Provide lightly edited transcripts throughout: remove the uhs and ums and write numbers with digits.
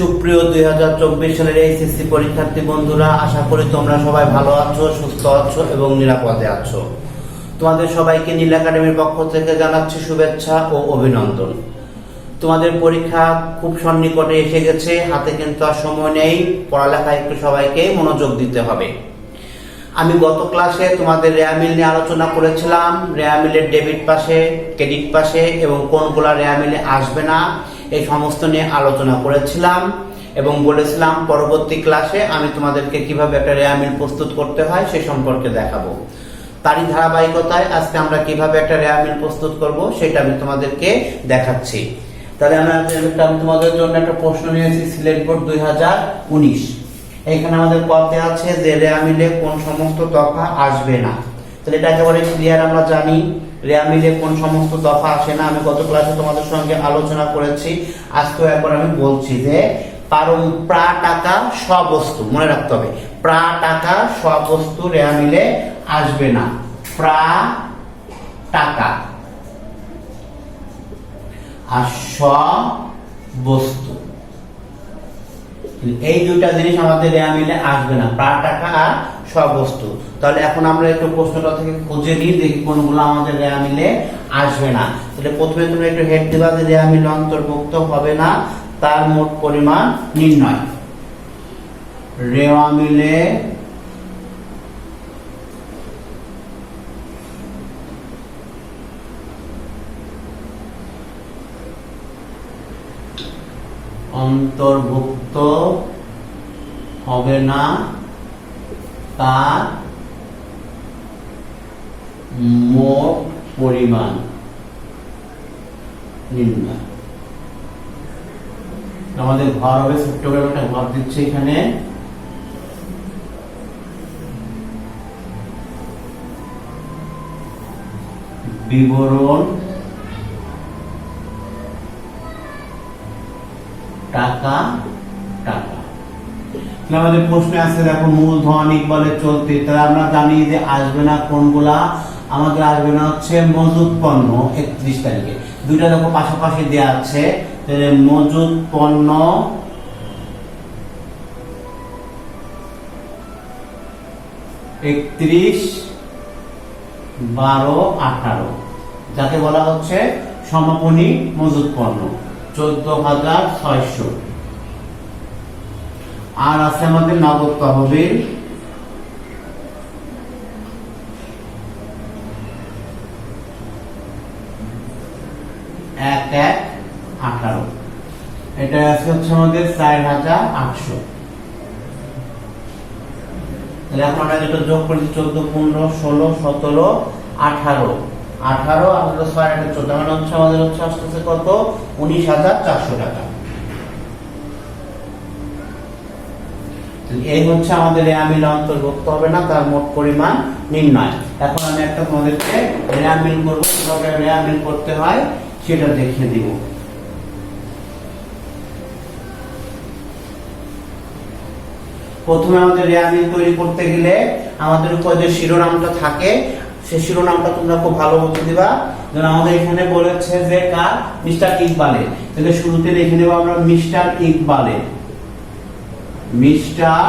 সুপ্রিয় 2024 সালের এইচএসসি পরীক্ষার্থী বন্ধুরা, আশা করি তোমরা সবাই ভালো আছো, সুস্থ আছো এবং নিরাপদে আছো। তোমাদের সবাইকে নীল একাডেমির পক্ষ থেকে জানাচ্ছি শুভেচ্ছা ও অভিনন্দন। তোমাদের পরীক্ষা খুব সন্নিকটে এসে গেছে, হাতে কিন্তু আর সময় নেই। পড়ালেখায় একটু সবাইকে মনোযোগ দিতে হবে। আমি গত ক্লাসে তোমাদের রেয়ামিল নিয়ে আলোচনা করেছিলাম। রেয়ামিলের ডেবিট পাশে, ক্রেডিট পাশে এবং কোনগুলা রেয়ামিলে আসবে না, এই সমস্ত নিয়ে আলোচনা করেছিলাম এবং বলেছিলাম পরবর্তী ক্লাসে আমি তোমাদেরকে কিভাবে একটা রেয়ামিল প্রস্তুত করতে হয় সে সম্পর্কে দেখাবো। তারই ধারাবাহিকতায় আজকে আমরা কিভাবে একটা রেয়ামিল প্রস্তুত করব সেটা আমি তোমাদেরকে দেখাচ্ছি। তাহলে আমি তোমাদের জন্য একটা প্রশ্ন নিয়েছি, সিলেট বোর্ড 2019। এখানে আমাদের পথে আছে যে রেয়ামিলে কোন সমস্ত দফা আসবে না। তাহলে এটা একেবারে ক্লিয়ার, আমরা জানি রেয়ামিলে কোন সমস্ত দফা আসে না। আমি গত ক্লাসে তোমাদের সঙ্গে আলোচনা করেছি, আজকেও একবার আমি বলছি যে প্রা টাকা সবস্তু, মনে রাখতে হবে, প্রা টাকা সবস্তু রেয়ামিলে আসবে না। প্রা টাকা আর সবস্তু, এই দুইটা জিনিস আমাদের রেয়ামিলে আসবে না, প্রা টাকা আর সবস্তু। তাহলে এখন আমরা একটু প্রশ্নটা থেকে খুঁজে নিই, দেখি কোনগুলো আমাদের রেয়ামিলে আসবে না। তাহলে প্রথমে তুমি একটু হেড দিবা যে রেয়ামিলে অন্তর্ভুক্ত হবে না তার মোট পরিমাণ নির্ণয়। রেয়ামিলে অন্তর্ভুক্ত হবে না তার মোট পরিমাণ নির্ণয়। আমাদের ঘর হবে, ছোট্ট করে একটা ঘর দিচ্ছে এখানে। বিবরণ টাকা টাকা। আমাদের প্রশ্নে আছে, দেখো মূলধন ইকবালে চলতি। তাহলে আমরা জানি যে আসবে না কোনগুলা, আমাদের আসবে না হচ্ছে মজুদ পণ্য 31 তারিখে। দুইটা দেখো পাশাপাশি দেওয়া আছে, তাহলে মজুদ পণ্য 31/12/18, যাকে বলা হচ্ছে সমাপনী মজুদ পণ্য 14,600। আর আছে আমাদের নগদ তহবিল 1/1/18, এটা আছে হচ্ছে আমাদের 4,800। তাহলে এখন আমরা যেটা যোগ করেছি 14, 15, 16, 17, 18, 18 আর 6 আর 14, মানে হচ্ছে আমাদের হচ্ছে আসতেছে কত, 19,400 টাকা। এই হচ্ছে আমাদের রেয়ামিল অন্তর্ভুক্ত হবে না তার মোট পরিমাণ নির্ণয়। এখন আমি একটা তোমাদেরকে রেয়ামিল করব, কিভাবে রেয়ামিল করতে হয় সেটা দেখিয়ে দিব। প্রথমে আমাদের রেয়ামিল তৈরি করতে গেলে আমাদের উপর যে শিরোনামটা থাকে সেই শিরোনামটা তোমরা খুব ভালো মতো দিবা। যেমন আমাদের এখানে বলেছে যে কার, মিস্টার ইকবালের, তাহলে শুরুতে লিখে নেব আমরা মিস্টার ইকবালের, মিস্টার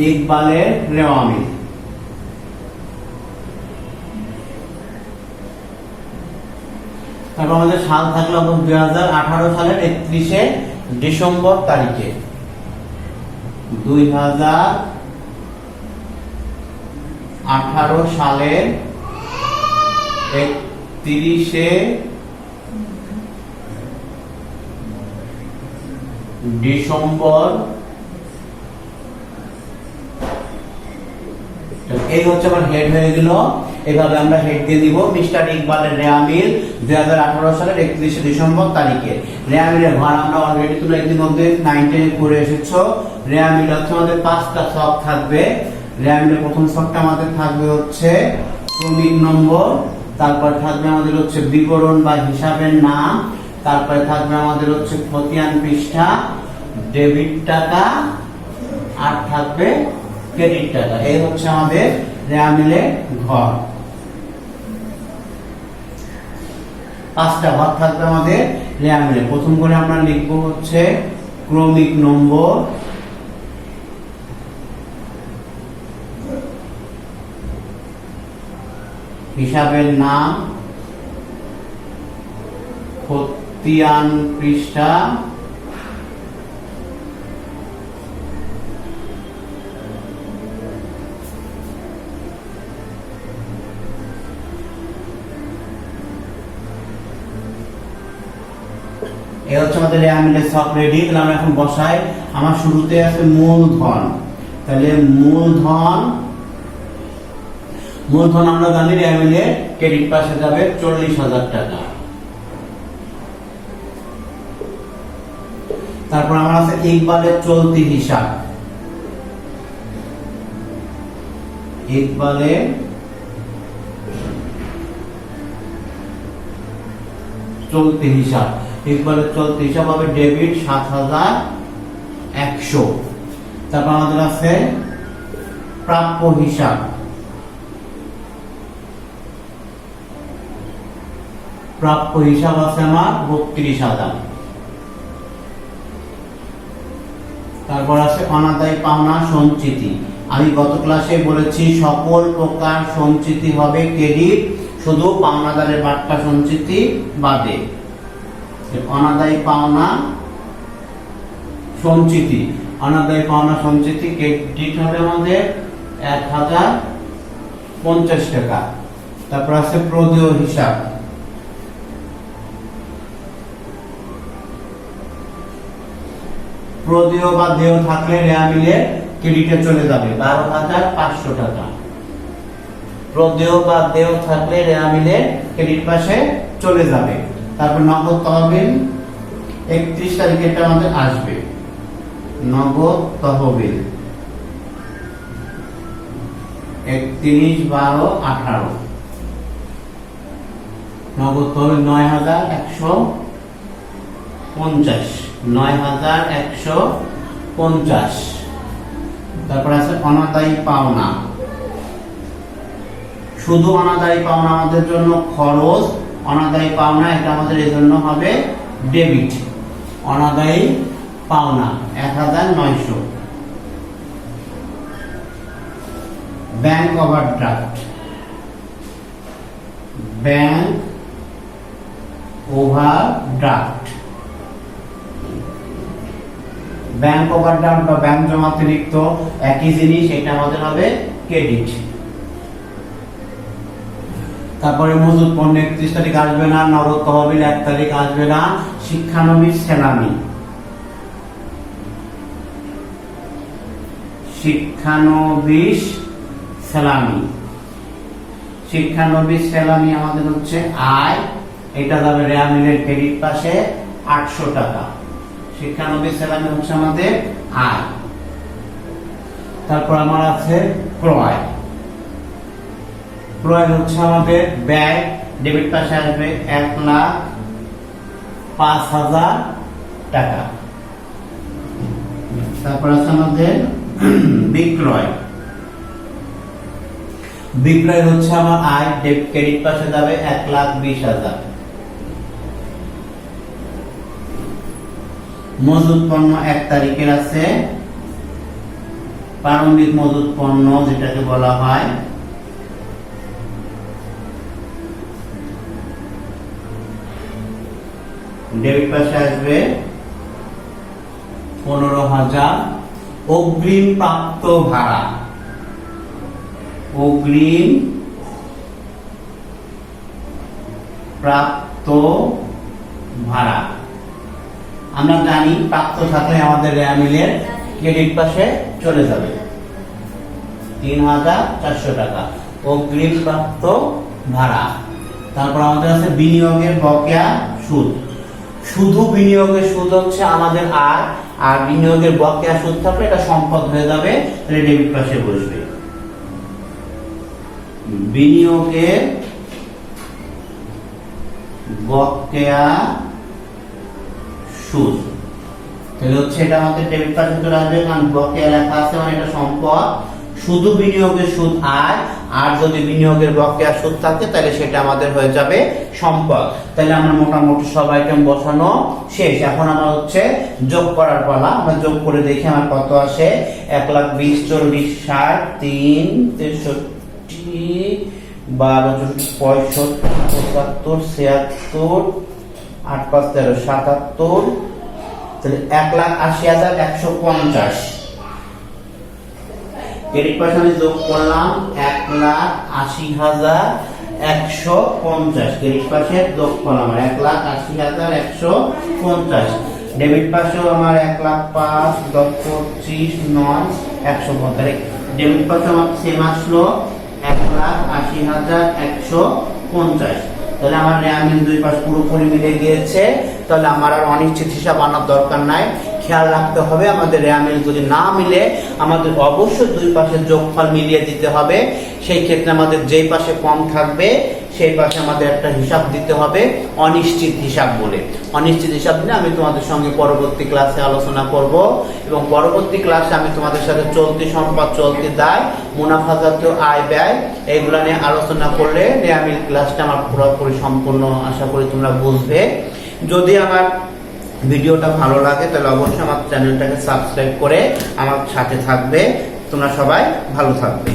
ইকবালের রেওয়ামিল। তারপর আমাদের সাল থাকলো 2018 সালের 31শে ডিসেম্বর তারিখে, 2018 সালের 31শে ডিসেম্বর। এই হচ্ছে আমার হেড হয়ে গেল। এইভাবে আমরা হেড দিয়ে দিব, মিস্টার ইকবালের রেয়ামিল 2018 সালের 31শে ডিসেম্বর তারিখে। রেয়ামিলের ঘর আমরা অলরেডি তোমরা ইতিমধ্যে 9-10 করে এসেছো। রেয়ামিল হচ্ছে আমাদের 5টা ছক থাকবে। রেয়ামিলের প্রথম ছকটা আমাদের থাকবে হচ্ছে ক্রমিক নম্বর, তারপর থাকবে আমাদের হচ্ছে বিবরণ বা হিসাবের নাম, তারপরে থাকবে আমাদের হচ্ছে খতিয়ান পৃষ্ঠা, ডেবিট টাকা আর থাকবে ক্রেডিট টাকা। এই হচ্ছে আমাদের রেয়ামিলের ঘর। 5টা ঘর থাকবে আমাদের রেয়ার মিলে। প্রথম করে আমরা লিখব হচ্ছে ক্রমিক নম্বর, হিসাবের নাম, খতিয়ান পৃষ্ঠা, এই হচ্ছে আমাদের রেয়ার মিলের সব রেডি। তাহলে আমরা এখন বসাই। আমার শুরুতে আছে মূলধন, তাহলে মূলধন আমরা জানি রেয়ার মিলে ক্রেডিট পাশে যাবে 40,000 টাকা। তারপর আমার আছে ইকবালের চলতি হিসাব, ইকবালের চলতি হিসাব, ইকবালের চলতি হিসাব হবে ডেবিট 7,100। তারপর আমাদের আছে প্রাপ্য হিসাব, প্রাপ্য হিসাব আছে আমার 32,000। তারপর আছে অনাদায়ী পাওনা সঞ্চিতি। আমি গত ক্লাসে বলেছি সকল প্রকার সঞ্চিতি হবে ক্রেডিট, শুধু পাওনাদারের বাট্টা সঞ্চিতি বাদে। অনাদায়ী পাওনা সঞ্চিতি, অনাদায়ী পাওনা সঞ্চিতি ক্রেডিট হবে আমাদের 1,050 টাকা। তারপর আছে প্রদেয় হিসাব, প্রদেয় বা দেয় থাকলে রেয়ার মিলে ক্রেডিটে চলে যাবে 12,500 টাকা। প্রদেয় বা দেয় থাকলে রেয়ার মিলে ক্রেডিট পাশে চলে যাবে। তারপর নগদ তহবিল 31 তারিখে এটা আমাদের আসবে, নগদ তহবিল 31/12/18। নগদ তহবিল 9,150, 9,150। তারপর আছে অনাদায়ী পাওনা, শুধু অনাদায়ী পাওনা আমাদের জন্য খরচ, অনাদায়ী পাওনা এটা আমাদের এই জন্য হবে ডেবিট। অনাদায়ী পাওনা 1,900। Bank overdraft, bank overdraft, bank overdraft বা ব্যাংক জমাতিরিক্ত একই জিনিস, এটা আমাদের হবে ক্রেডিট। তারপরে মজুদ পণ্য 31 তারিখ আসবে না, নগদ তহবিল 1 তারিখ আসবে না। শিক্ষানবিশ সেলামি, শিক্ষানবিশ সেলামি, শিক্ষানবিশ সেলামি আমাদের হচ্ছে আয়, এটা যাবে রেয়ার মিলের ক্রেডিট পাশে 800 টাকা। শিক্ষানবিশ সেলামি হচ্ছে আমাদের আয়। তারপর আমার আছে ক্রয়, ক্রয় হচ্ছে আমাদের ব্যয়, ডেবিট পাশে আসবে 1,05,000 টাকা। তারপর আছে আমাদের বিক্রয়, বিক্রয় হচ্ছে আমার আয়, ক্রেডিট পাশে যাবে 1,20,000। মজুদ পণ্য 1 তারিখের আছে, প্রারম্ভিক মজুদ পণ্য যেটাকে বলা হয়, ডেবিট পাশে আসবে 15,000। অগ্রিম প্রাপ্ত ভাড়া, অগ্রিম প্রাপ্ত ভাড়া আমরা জানি প্রাপ্ত থাকলে আমাদের রেয়ার মিলের ক্রেডিট পাশে চলে যাবে 3,400 টাকা অগ্রিম প্রাপ্ত ভাড়া। তারপর আমাদের আছে বিনিয়োগের বকেয়া সুদ, শুধু বিনিয়োগের সুদ হচ্ছে আমাদের আয়, আর বিনিয়োগের বকেয়া সুদ থাকলে এটা সম্পদ হয়ে যাবে, তাহলে ডেবিট পাশে বসবে। বিনিয়োগের বকেয়া সুদ তাহলে হচ্ছে এটা আমাদের ডেবিট পাশে চলে আসবে, কারণ বকেয়া লেখা আছে মানে এটা সম্পদ। শুধু বিনিয়োগের সুদ আয় আর যদি বিনিয়োগের বকেয়া সুদ থাকে তাহলে সেটা আমাদের হয়ে যাবে সম্পদ। তাহলে আমরা মোটামুটি সব আইটেম বসানো শেষ। এখন আমার হচ্ছে যোগ করার পালা। আমরা যোগ করে দেখি আমার কত আসে। 1,20, 40, 60, 3, 63, 12, 65, 75, 76, 8, 5, 13, 77, তাহলে 1,80,150। ক্রেডিট পাশে আমি যোগ করলাম 1,80,150। ক্রেডিট পাশে যোগ করলাম 1,80,150। ডেবিট পাশেও আমার 1,05,000, 10, 25, 9, 150। ডেবিট পাশে আমার সেম আসলো 1,80,150। তাহলে আমার রেয়ামিল দুই পাশ পুরোপুরি মিলে গিয়েছে। তাহলে আমার আর অনিশ্চিত হিসাব আনার দরকার নাই। খেয়াল রাখতে হবে আমাদের রেয়ামিল যদি না মিলে আমাদের অবশ্যই দুই পাশের যোগফল মিলিয়ে দিতে হবে। সেই ক্ষেত্রে আমাদের যেই পাশে কম থাকবে সেই পাশে আমাদের একটা হিসাব দিতে হবে অনিশ্চিত হিসাব বলে। অনিশ্চিত হিসাব নিয়ে আমি তোমাদের সঙ্গে পরবর্তী ক্লাসে আলোচনা করব এবং পরবর্তী ক্লাসে আমি তোমাদের সাথে চলতি সম্পদ, চলতি দায়, মুনাফা জাতীয় আয় ব্যয় এইগুলো নিয়ে আলোচনা করলে রেয়ামিল ক্লাসটা আমার পুরোপুরি সম্পূর্ণ আশা করি তোমরা বুঝবে। যদি আমার ভিডিওটা ভালো লাগে তাহলে অবশ্যই আমার চ্যানেলটাকে সাবস্ক্রাইব করে আমার সাথে থাকবে। তোমরা সবাই ভালো থাকবে।